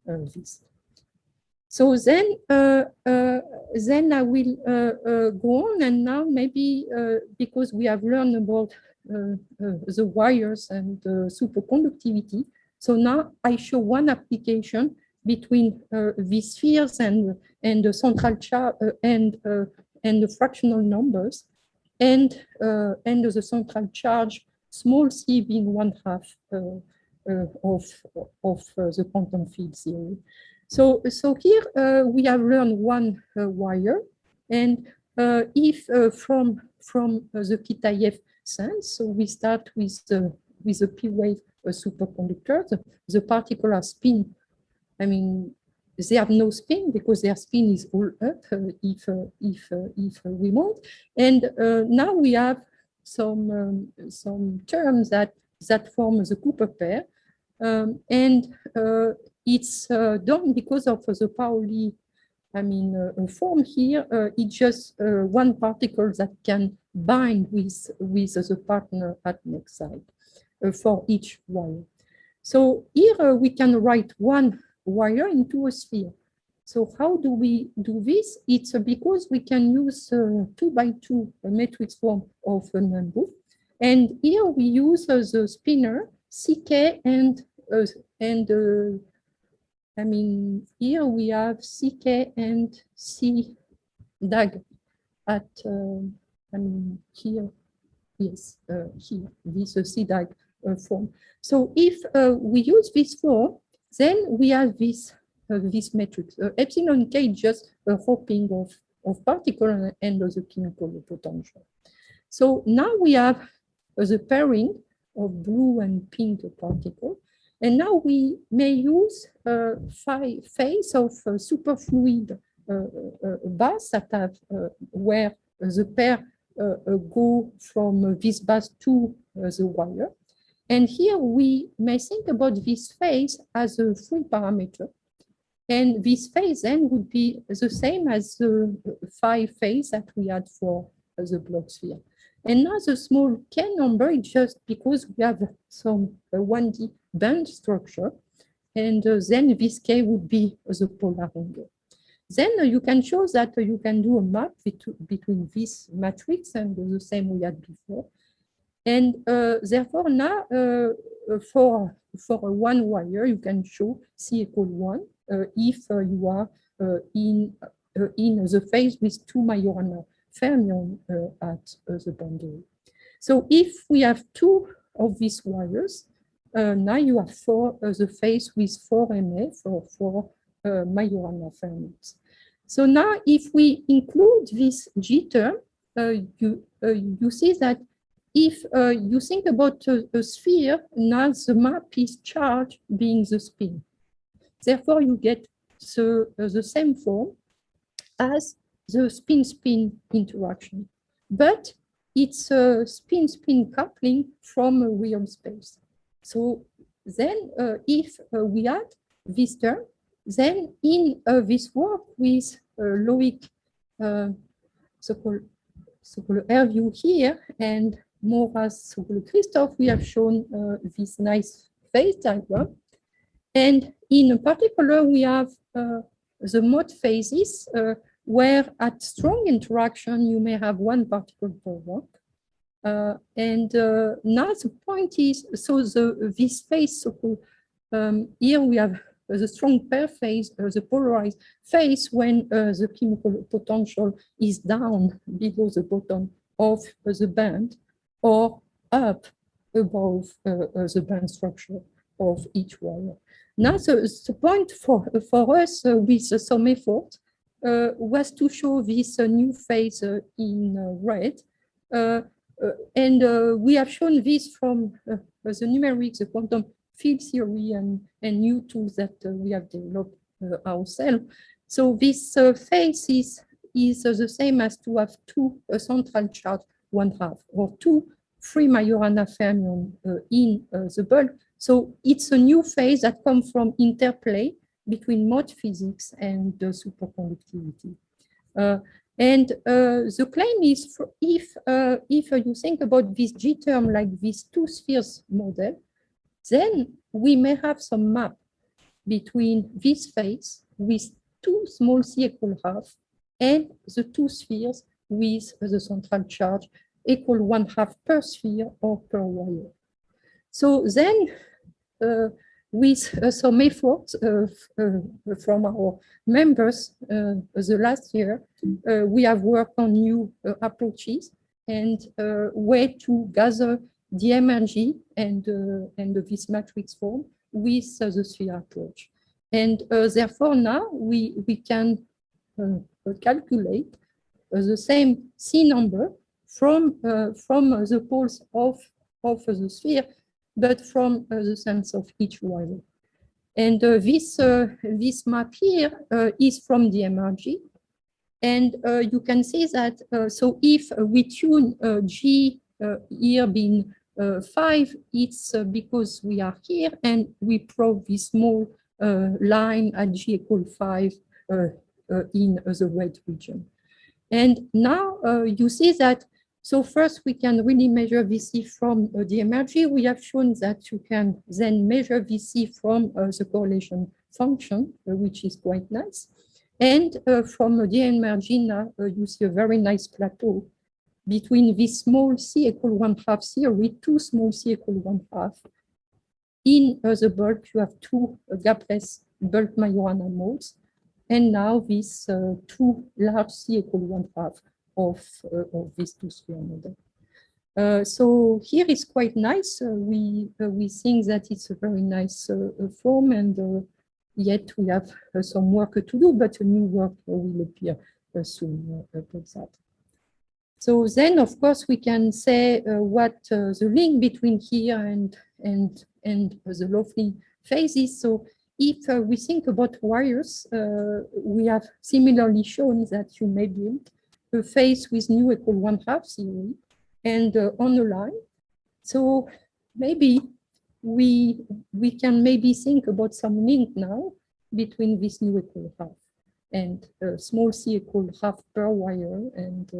Speaker 1: this. So then I will go on, and now maybe because we have learned about the wires and superconductivity, so now I show one application between the spheres and the central charge and the fractional numbers, and the central charge, small c being 1/2 of the quantum field theory. So here we have learned one wire, and if from the Kitaev sense, so we start with a p-wave superconductor, the particular spin. I mean, they have no spin because their spin is all up if we want. And now we have some terms that form the Cooper pair, and it's done because of the Pauli, form here. It's just one particle that can bind with the partner at next side for each wire. So here we can write one wire into a sphere. So how do we do this? It's because we can use 2x2 matrix form of a number. And here we use the spinner CK and here we have CK and C dag at, here, yes, here, this C dag form. So if we use this form, then we have this matrix. Epsilon K is just a hopping of particle and the chemical potential. So now we have the pairing of blue and pink particle. And now we may use phase of superfluid baths that have where the pair go from this bath to the wire. And here we may think about this phase as a free parameter. And this phase then would be the same as the 5 phase that we had for the Bloch sphere. And now the small k number is just because we have some 1D band structure, and then this k would be the polar angle. Then you can show that you can do a map between this matrix and the same we had before. And therefore now for one wire you can show C equal 1 if you are in the phase with 2 Majorana fermions at the boundary. So if we have 2 of these wires, now you have the phase with 4 MA for 4 Majorana fermions. So now if we include this G term, you see that if you think about a sphere, now the map is charged being the spin. therefore you get the same form as the spin-spin interaction, but it's a spin-spin coupling from a real space. So then if we add this term, then in this work with Loic, so-called Airview here, and Moras, so-called Christophe, we have shown this nice phase diagram. And in particular, we have the Mott phases, where at strong interaction, you may have one particle per walk. Now the point is, so this phase, so here we have the strong pair phase, the polarized phase, when the chemical potential is down below the bottom of the band or up above the band structure of each wire. Now, the point for us with some effort was to show this new phase in red. We have shown this from the numerics, the quantum field theory, and new tools that we have developed ourselves. So this phase is the same as to have two central charge 1/2 or two free Majorana fermions in the bulk. So it's a new phase that comes from interplay between Mott physics and the superconductivity. The claim is, if you think about this G term like this two spheres model, then we may have some map between this phase with two small c equal half and the two spheres with the central charge equal 1/2 per sphere or per wire. So then, with some effort from our members the last year, we have worked on new approaches and way to gather the energy and this matrix form with the sphere approach. And therefore now we can calculate the same C number from the poles of the sphere, but from the sense of each wire. And this map here is from the MRG. And you can see that, so if we tune G here being 5, it's because we are here and we probe this small line at G equal 5 in the red region. And now you see that, so first we can really measure VC from the MRG. We have shown that you can then measure VC from the correlation function, which is quite nice. And from the MRG now, you see a very nice plateau between this small c equal 1/2 theory, two small c equal 1/2. In the bulk, you have two gapless bulk Majorana modes. And now this two large c equal 1/2 of this two sphere model. So here is quite nice. We think that it's a very nice form, and yet we have some work to do, but a new work will appear soon about that. So then, of course, we can say what the link between here and the Löffling phases. So if we think about wires, we have similarly shown that you may build a phase with nu equal 1/2 theory and on a line. So maybe we can maybe think about some link now between this nu equal 1/2 and small c equal 1/2 per wire and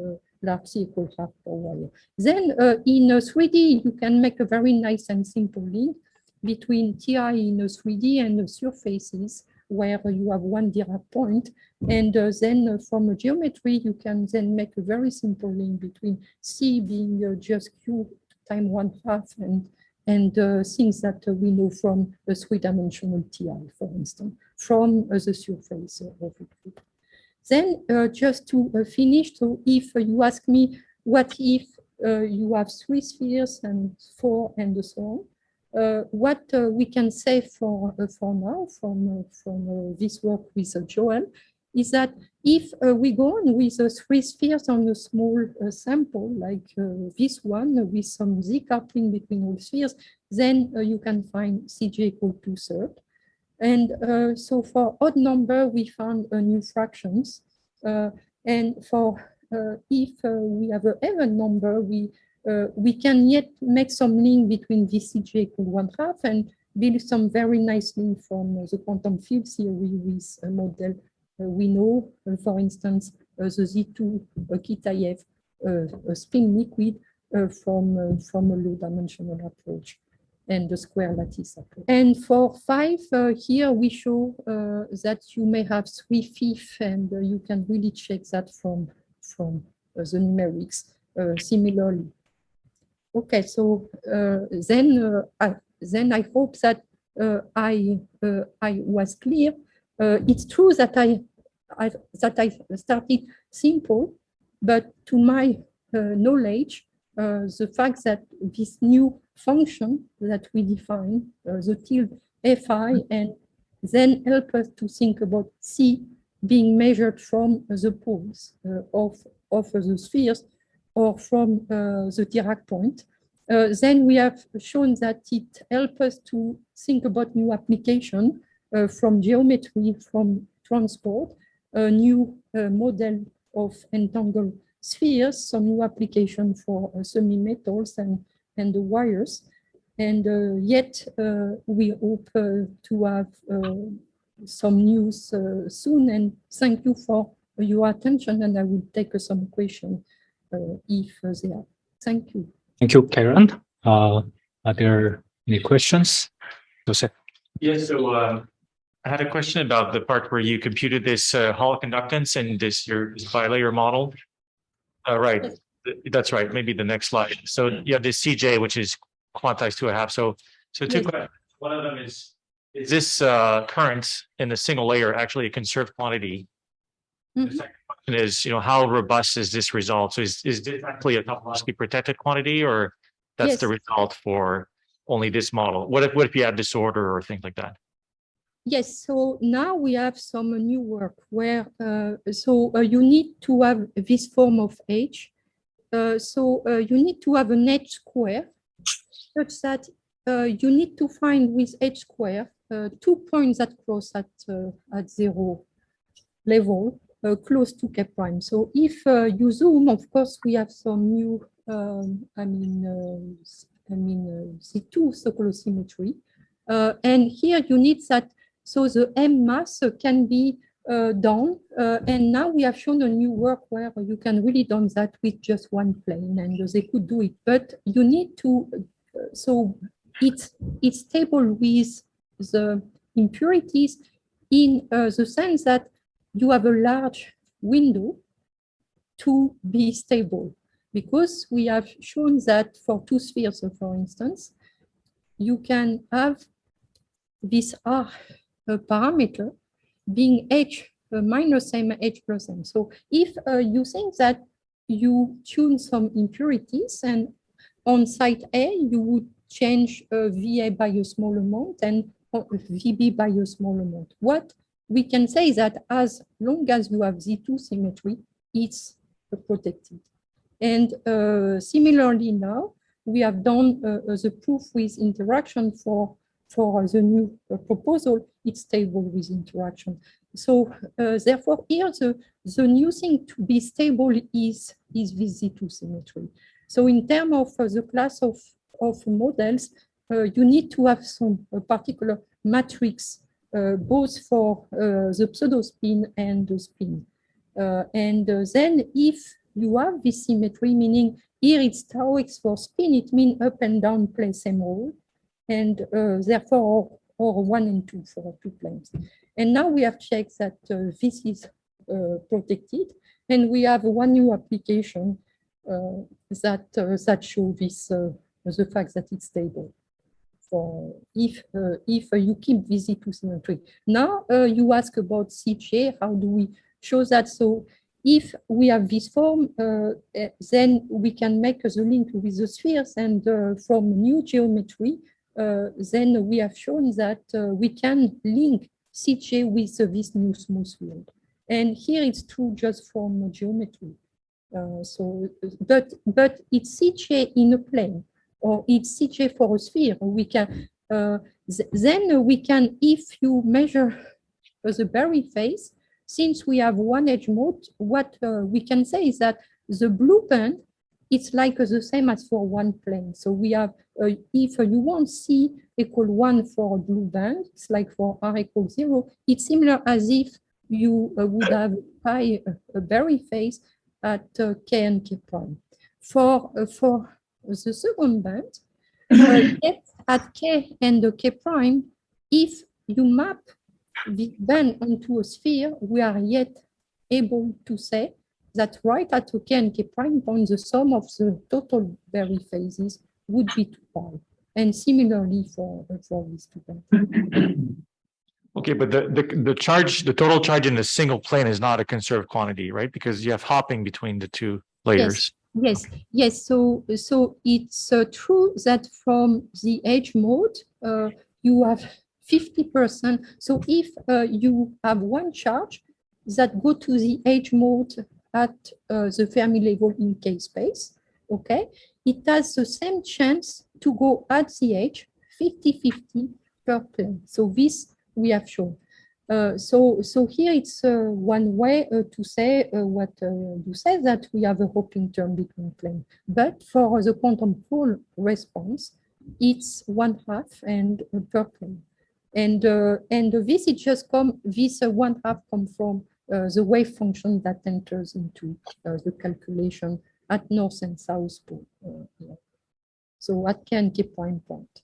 Speaker 1: large c equal 1/2 per wire. Then in 3D, you can make a very nice and simple link between TI in 3D and surfaces where you have one Dirac point. And then from a geometry, you can then make a very simple link between C being just Q times 1/2 and things that we know from a 3-dimensional TI, for instance, from the surface of it. Then just to finish, so if you ask me, what if you have 3 spheres and 4 and so on, what we can say for now from this work with Joel is that if we go on with 3 spheres on a small sample like this one with some Z coupling between all spheres, then you can find Cj equal 2/3. And so for odd number, we found new fractions. And for if we have an even number, we can yet make some link between VCJ equal 1/2 and build some very nice link from the quantum field theory with a model we know, for instance, the Z2 Kitaev spin liquid from a low-dimensional approach and the square lattice approach. And for 5, here we show that you may have 3/5, and you can really check that from the numerics similarly. Okay, so then I hope that I was clear. It's true that I started simple, but to my knowledge, the fact that this new function that we define, the tilde fi, and then help us to think about C being measured from the poles of the spheres or from the Dirac point. Then we have shown that it helps us to think about new application from geometry, from transport, a new model of entangled spheres, some new application for semimetals and the wires. And yet we hope to have some news soon. And thank you for your attention. And I will take some questions if they are. Thank you.
Speaker 4: Thank you, Karyn. Are there any questions? Jose?
Speaker 5: Yes, so I had a question about the part where you computed this Hall conductance and this bilayer model. Right, that's right. Maybe the next slide. So you have this CJ, which is quantized to 1/2. So two questions. One of them is this current in the single layer actually a conserved quantity? The second question is, how robust is this result? So is this actually a topologically protected quantity, or that's the result for only this model? What if you have disorder or things like that?
Speaker 1: Yes, so now we have some new work where, you need to have this form of H. You need to have an H square such that you need to find with H square 2 points that cross at 0 level close to K prime. So if you zoom, of course, we have some new, C2 circular symmetry. And here you need that. So the M mass can be done. And now we have shown a new work where you can really done that with just one plane, and they could do it. But you need to, so it's stable with the impurities in the sense that you have a large window to be stable, because we have shown that for 2 spheres, for instance, you can have this R parameter being H minus M, H plus M. So if you think that you tune some impurities, and on site A, you would change VA by a small amount and VB by a small amount. What we can say is that as long as you have Z2 symmetry, it's protected. And similarly now, we have done the proof with interaction for the new proposal. It's stable with interaction. So therefore, here the new thing to be stable is this Z2 symmetry. So in terms of the class of models, you need to have some particular matrix, both for the pseudo spin and the spin. And then if you have this symmetry, meaning here it's tau x for spin, it means up and down play same role, and therefore or 1 and 2 for 2 planes. And now we have checked that this is protected, and we have one new application that shows this the fact that it's stable. For if you keep this Z2 symmetry. Now you ask about CJ, how do we show that? So if we have this form, then we can make the link with the spheres, and from new geometry, then we have shown that we can link CJ with this new smooth field. And here it's true just from geometry. But it's CJ in a plane, or it's CJ for a sphere. We can, Then we can, if you measure the Berry phase, since we have one edge mode, what we can say is that the blue band, it's like the same as for one plane. So we have, if you want C equal 1 for a blue band, it's like for R equals 0, it's similar as if you would have a Berry phase at K and K prime. For the second band, yet at K and K prime, if you map the band onto a sphere, we are yet able to say that right at K and K prime point, the sum of the total Berry phases would be 2 pi. And similarly for these two bands.
Speaker 5: Okay, but the total charge in a single plane is not a conserved quantity, right? Because you have hopping between the two layers.
Speaker 1: Yes. So it's true that from the edge mode, you have 50%. So if you have one charge that go to the edge mode at the Fermi level in K space, okay, it has the same chance to go at the edge 50-50 per plane. So this we have shown. So here it's one way to say what you said, that we have a hopping term between plane. But for the quantum pole response, it's 1/2 and per plane. And this is just this 1/2 come from the wave function that enters into the calculation at north and south pole. So at K and K prime point.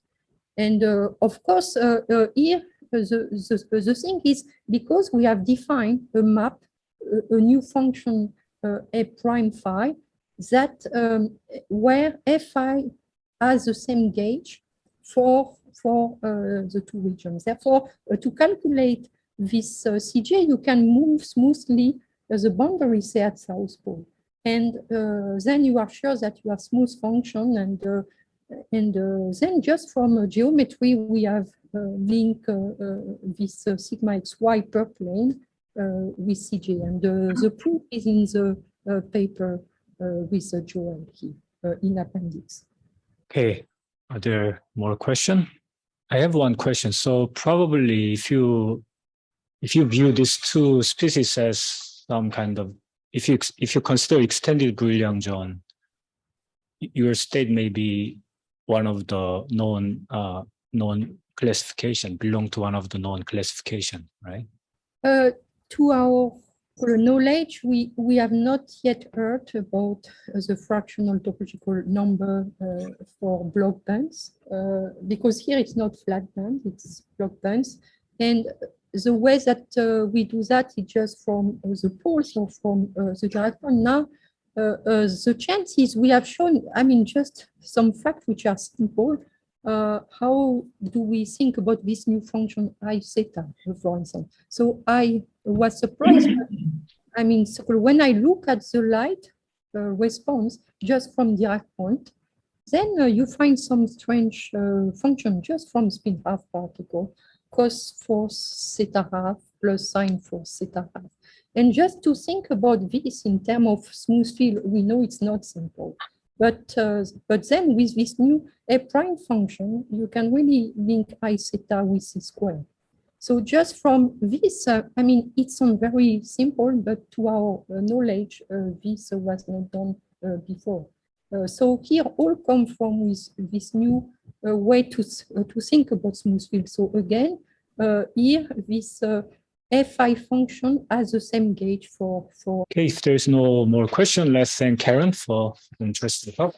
Speaker 1: And of course, here, the thing is, because we have defined a map, a new function, A prime phi, that where Fi has the same gauge for the two regions. Therefore, to calculate this CJ, you can move smoothly the boundary, say, at south pole. And then you are sure that you have smooth function, and then just from geometry, we have linked this sigma xy per plane with CJ. And the proof is in the paper with Joel here in appendix.
Speaker 4: Okay, are there more questions? I have one question. So probably if you view these two species as some kind of, if you consider extended Brillouin zone, your state may be one of the known classification, belong to one of the known classification, right?
Speaker 1: To our knowledge, we have not yet heard about the fractional topological number for Bloch bands, because here it's not flat band, it's Bloch bands. And the way that we do that is just from the poles or from the Dirac point. Now, the chances we have shown, I mean, just some facts which are simple. How do we think about this new function I theta, for instance? So I was surprised. I mean, so when I look at the light response just from Dirac point, then you find some strange function just from spin half particle, cos force theta half plus sine force theta half. And just to think about this in terms of smooth field, we know it's not simple. But then with this new A prime function, you can really link I theta with C square. So just from this, I mean, it's very simple, but to our knowledge, this was not done before. So here all come from with this new way to think about smooth field. So again, here this Fi function has the same gauge for.
Speaker 4: Okay, if there's no more question, let's thank Karyn for interesting talk.